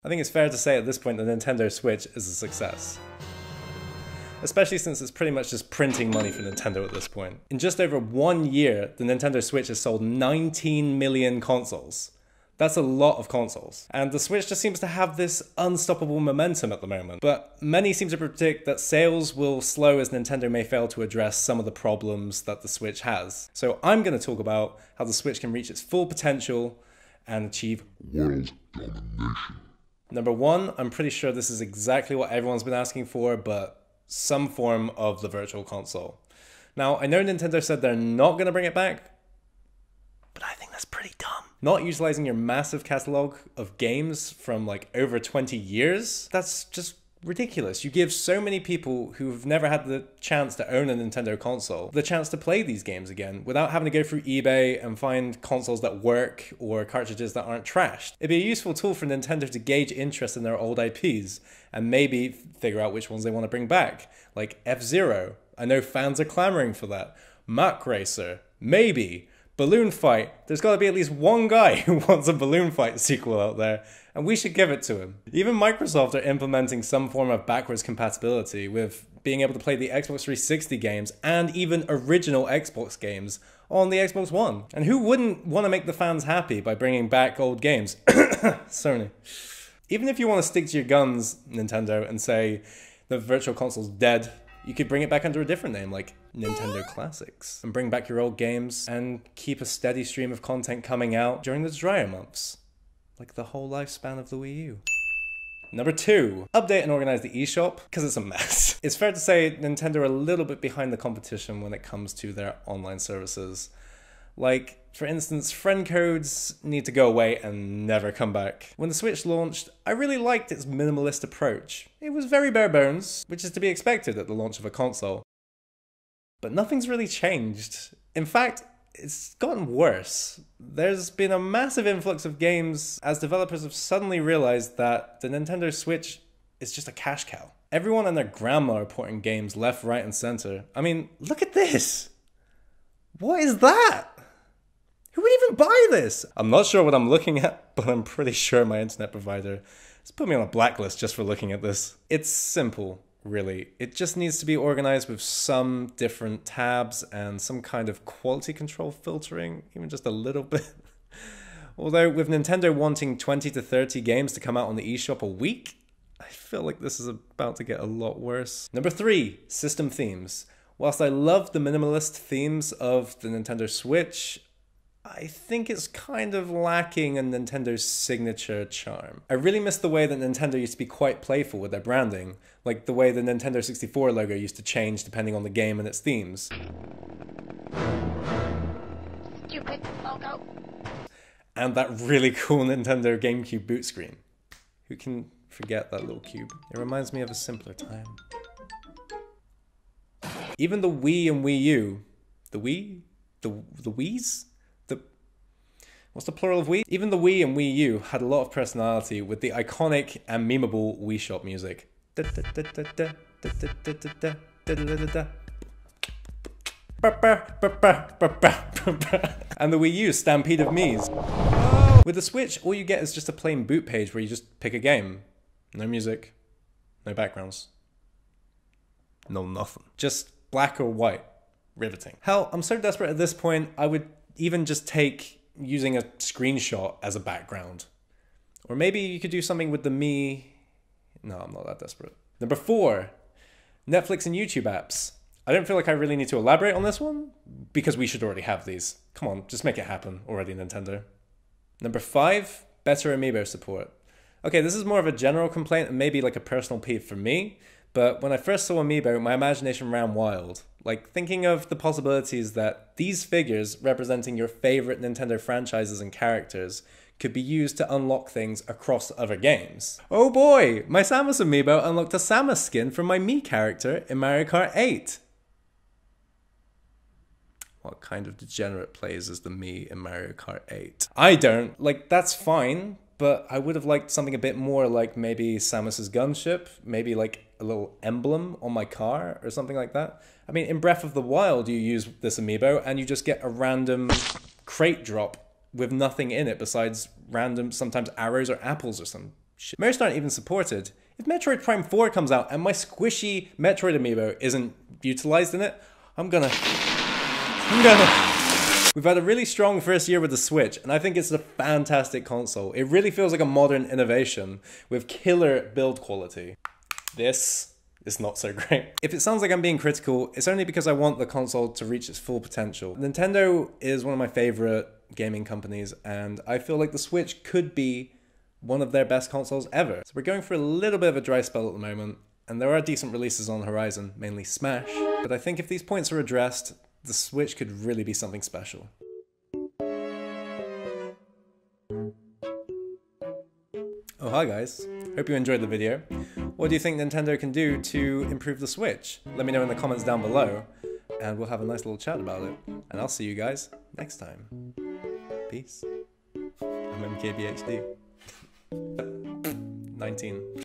I think it's fair to say at this point the Nintendo Switch is a success. Especially since it's pretty much just printing money for Nintendo at this point. In just over 1 year, the Nintendo Switch has sold 19 million consoles. That's a lot of consoles. And the Switch just seems to have this unstoppable momentum at the moment. But many seem to predict that sales will slow as Nintendo may fail to address some of the problems that the Switch has. So I'm going to talk about how the Switch can reach its full potential and achieve world domination. Number one, I'm pretty sure this is exactly what everyone's been asking for, but some form of the Virtual Console. Now, I know Nintendo said they're not going to bring it back, but I think that's pretty dumb. Not utilizing your massive catalog of games from like over 20 years, that's just ridiculous. You give so many people who've never had the chance to own a Nintendo console the chance to play these games again without having to go through eBay and find consoles that work or cartridges that aren't trashed. It'd be a useful tool for Nintendo to gauge interest in their old IPs and maybe figure out which ones they want to bring back, like F-Zero. I know fans are clamoring for that. Mach Racer, maybe. Balloon Fight. There's got to be at least one guy who wants a Balloon Fight sequel out there, and we should give it to him. Even Microsoft are implementing some form of backwards compatibility with being able to play the Xbox 360 games and even original Xbox games on the Xbox One. And who wouldn't want to make the fans happy by bringing back old games? Sony. Even if you want to stick to your guns, Nintendo, and say the Virtual Console's dead, you could bring it back under a different name, like Nintendo Classics, and bring back your old games and keep a steady stream of content coming out during the drier months, like the whole lifespan of the Wii U. Number two, update and organize the eShop, because it's a mess. It's fair to say Nintendo are a little bit behind the competition when it comes to their online services. Like, for instance, friend codes need to go away and never come back. When the Switch launched, I really liked its minimalist approach. It was very bare bones, which is to be expected at the launch of a console. But nothing's really changed. In fact, it's gotten worse. There's been a massive influx of games as developers have suddenly realized that the Nintendo Switch is just a cash cow. Everyone and their grandma are porting games left, right, and center. I mean, look at this! What is that? Who would even buy this? I'm not sure what I'm looking at, but I'm pretty sure my internet provider has put me on a blacklist just for looking at this. It's simple, really. It just needs to be organized with some different tabs and some kind of quality control filtering, even just a little bit. Although with Nintendo wanting 20 to 30 games to come out on the eShop a week, I feel like this is about to get a lot worse. Number three, system themes. Whilst I love the minimalist themes of the Nintendo Switch, I think it's kind of lacking in Nintendo's signature charm. I really miss the way that Nintendo used to be quite playful with their branding, like the way the Nintendo 64 logo used to change depending on the game and its themes. Stupid logo. And that really cool Nintendo GameCube boot screen. Who can forget that little cube? It reminds me of a simpler time. Even the Wii and Wii U, the Wii? The Wiis? What's the plural of Wii? Even the Wii and Wii U had a lot of personality with the iconic and memeable Wii Shop music. And the Wii U Stampede of Mii's. With the Switch, all you get is just a plain boot page where you just pick a game. No music, no backgrounds, no nothing. Just black or white. Riveting. Hell, I'm so desperate at this point, I would even just take using a screenshot as a background. Or maybe you could do something with the Mii. No, I'm not that desperate. Number four, Netflix and YouTube apps. I don't feel like I really need to elaborate on this one because we should already have these. Come on, just make it happen already, Nintendo. Number five, better Amiibo support. Okay, this is more of a general complaint and maybe like a personal peeve for me, but when I first saw Amiibo, my imagination ran wild. Like, thinking of the possibilities that these figures representing your favorite Nintendo franchises and characters could be used to unlock things across other games. Oh boy, my Samus Amiibo unlocked a Samus skin from my Mii character in Mario Kart 8. What kind of degenerate plays as the Mii in Mario Kart 8? I don't. Like, that's fine, but I would have liked something a bit more like maybe Samus's gunship, maybe like a little emblem on my car or something like that. I mean, in Breath of the Wild, you use this amiibo and you just get a random crate drop with nothing in it besides random, sometimes arrows or apples or some Most aren't even supported. If Metroid Prime 4 comes out and my squishy Metroid amiibo isn't utilized in it, I'm gonna... We've had a really strong first year with the Switch, and I think it's a fantastic console. It really feels like a modern innovation with killer build quality. This is not so great. If it sounds like I'm being critical, it's only because I want the console to reach its full potential. Nintendo is one of my favorite gaming companies, and I feel like the Switch could be one of their best consoles ever. So we're going for a little bit of a dry spell at the moment, and there are decent releases on the horizon, mainly Smash, but I think if these points are addressed, the Switch could really be something special. Oh, hi guys. Hope you enjoyed the video. What do you think Nintendo can do to improve the Switch? Let me know in the comments down below, and we'll have a nice little chat about it. And I'll see you guys next time. Peace. I'm MKBHD. 19.